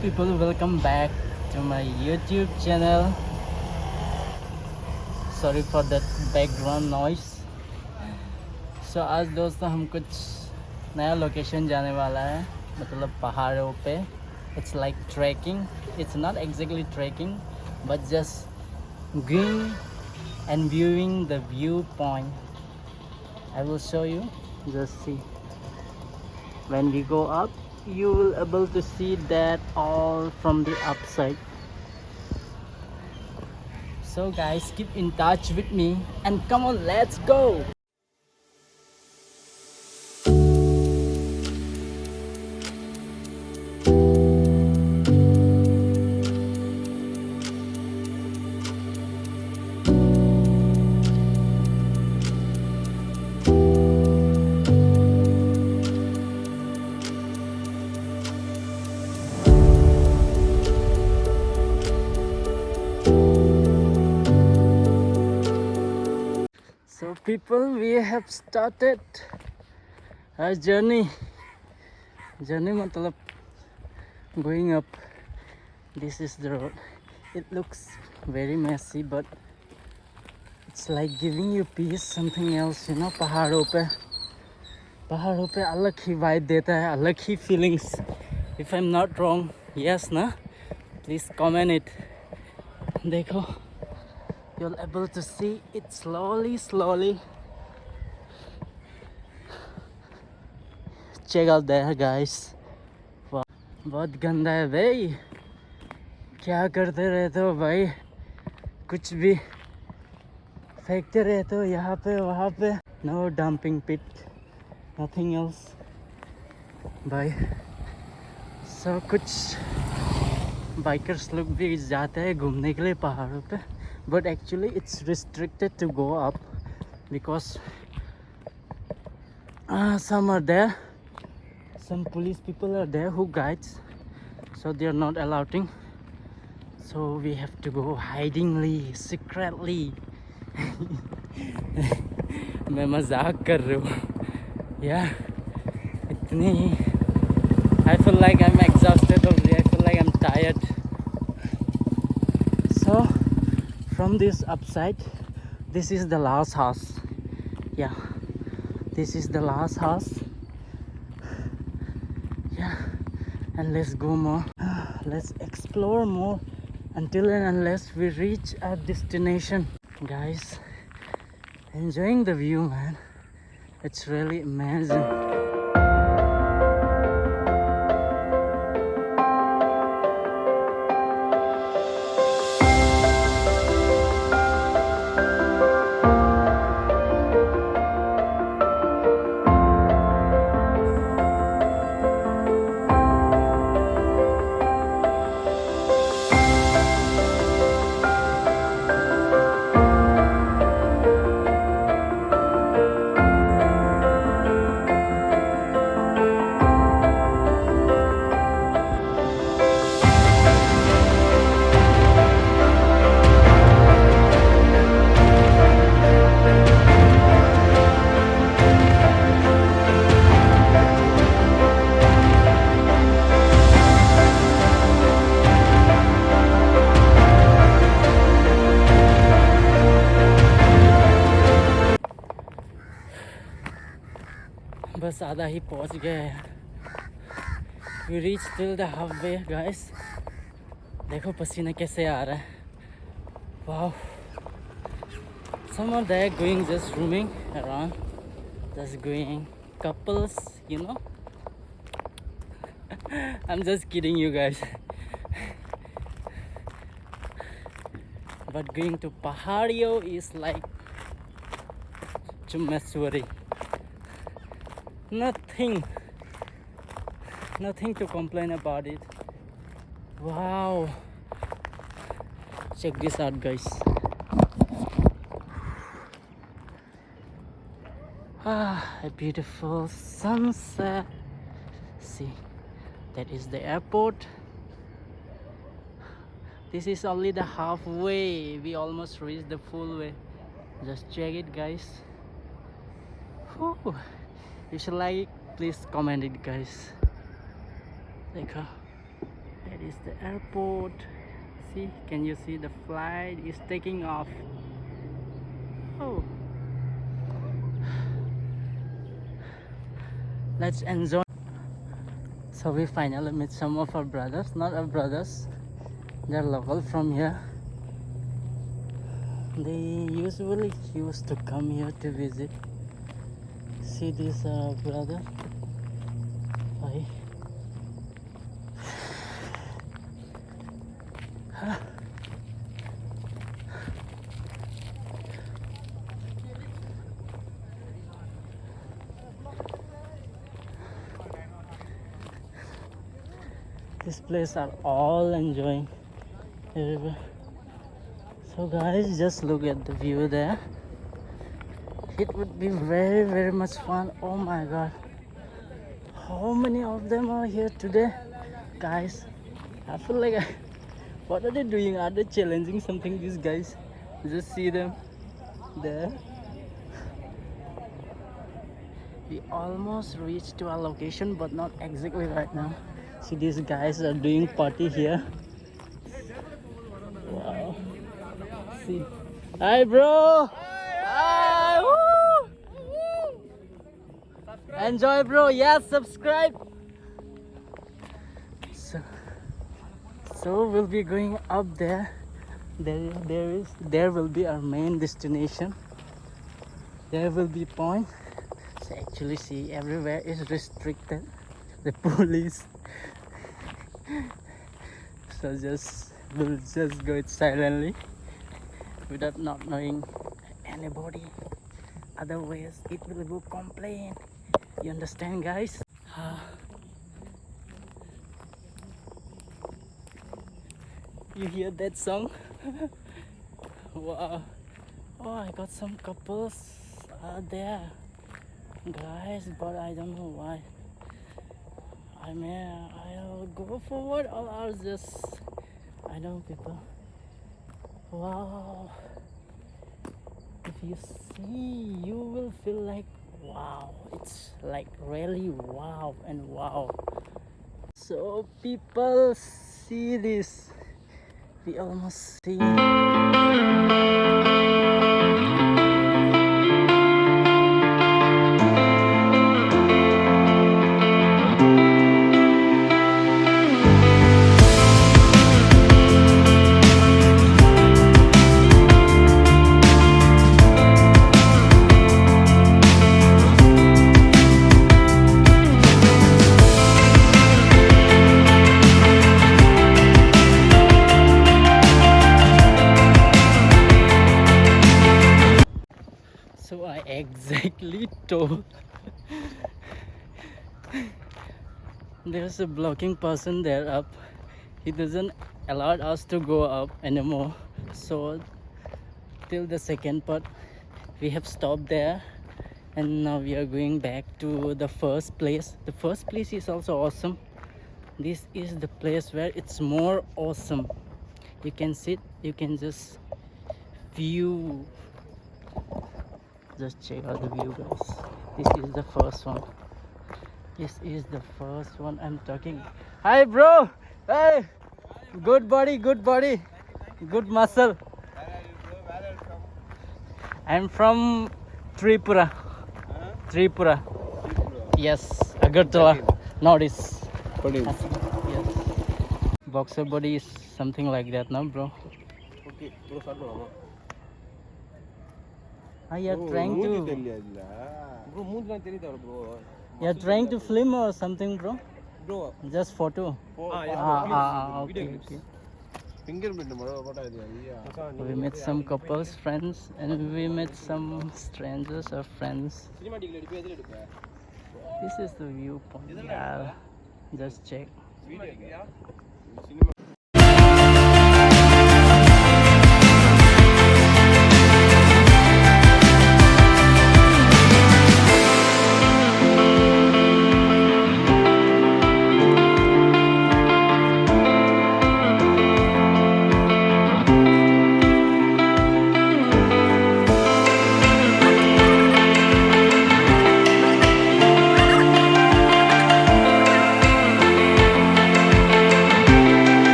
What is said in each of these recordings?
people, welcome back to my YouTube channel. Sorry for that background noise. So आज दोस्तों हम कुछ नया लोकेशन जाने वाला है, मतलब पहाड़ों पे. It's like trekking. It's not exactly trekking, but just going and viewing the viewpoint. I will show you. Just see. When we go up, you will able to see that all from the upside. So guys, keep in touch with me and come on, let's go. So people, we have started our journey matlab going up. This is the road. It looks very messy, but it's like giving you peace, something else, you know. पहाड़ों पे अलग ही vibe देता है, अलग ही feelings. If I'm not wrong, yes ना, please comment it. देखो, you'll able to see it slowly. Check out there guys. Wow, बहुत गंदा है भाई. क्या करते रहते हो भाई, कुछ भी फेंकते रहते हो यहाँ पे वहाँ पे. No dumping pit, nothing else भाई. So कुछ बाइकर्स लोग भी जाते हैं घूमने के लिए पहाड़ों पे, but actually it's restricted to go up because some are there, some police people are there who guides, so they are not allowing. So we have to go hidingly, secretly. मैं मजाक कर रहा हूँ यार, इतनी I feel like I'm exhausted already. I feel like I'm tired. So from this upside, this is the last house. Yeah, this is the last house. Yeah, and let's go more. Let's explore more until and unless we reach our destination. Guys, enjoying the view, man. It's really amazing. बस आधा ही पहुंच गए हैं. We reached till the halfway guys. देखो पसीना कैसे आ रहा है. Wow. Some are there going just roaming around, just going couples, you know. I'm just kidding you guys. But going to Pahadio is like Chumeswari. Nothing to complain about it. Wow, check this out guys. A beautiful sunset. See, that is the airport. This is only the halfway. We almost reached the full way. Just check it guys. Whew. If you like, please comment it guys. देखो, That is the airport. See, can you see the flight is taking off? Oh, let's enjoy. So we finally meet some of our brothers, not our brothers, they're local from here. They usually used to come here to visit. See this brother. Hi. This place are all enjoying everywhere. So guys, just look at the view there. It would be very much fun. Oh my god, how many of them are here today, guys? I feel like what are they doing? Are they challenging something, these guys? Just see them there. We almost reached to our location, but not exactly right now. See, these guys are doing party here. Wow. See. Hi bro. Hi. Woo. Enjoy bro. Yes, subscribe. So we'll be going up there. There will be our main destination. There will be point. So actually see, everywhere is restricted. The police. So we'll just go it silently without not knowing anybody. Otherwise it will go complain. You understand, guys? You hear that song? Wow. Oh, I got some couples there, guys, but I don't know why. I'll go forward or I'll just, I don't know, people. Wow. If you see, you will feel like wow. It's like really wow and wow. So people, see this. We almost see. So I exactly told there's a blocking person there up. He doesn't allow us to go up anymore. So till the second part we have stopped there, and now we are going back to the first place. The first place is also awesome. This is the place where it's more awesome. You can sit, you can just view. Just check out the view, guys. This is the first one. This is the first one I'm talking. Hi bro. Hey, good body, good muscle. I'm from Tripura. Tripura. Yes, Agartala, Northeast. Yes. Boxer body is something like that, no bro? Okay, You're trying to. You're trying to film or something, bro? Bro, just photo. Okay. We met some couples, friends, and we met some strangers or friends. This is the viewpoint. Yeah, just check.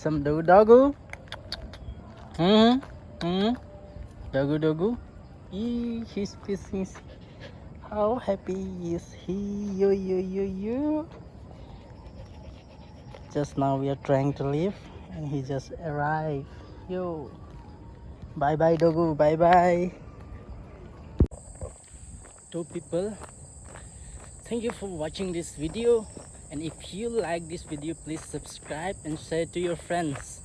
some doggo. Doggo. He's pissing. How happy is he? Yo. Just now we are trying to leave and he just arrived. Yo. Bye bye doggo. Bye bye. Two people. Thank you for watching this video. And if you like this video, please subscribe and share to your friends.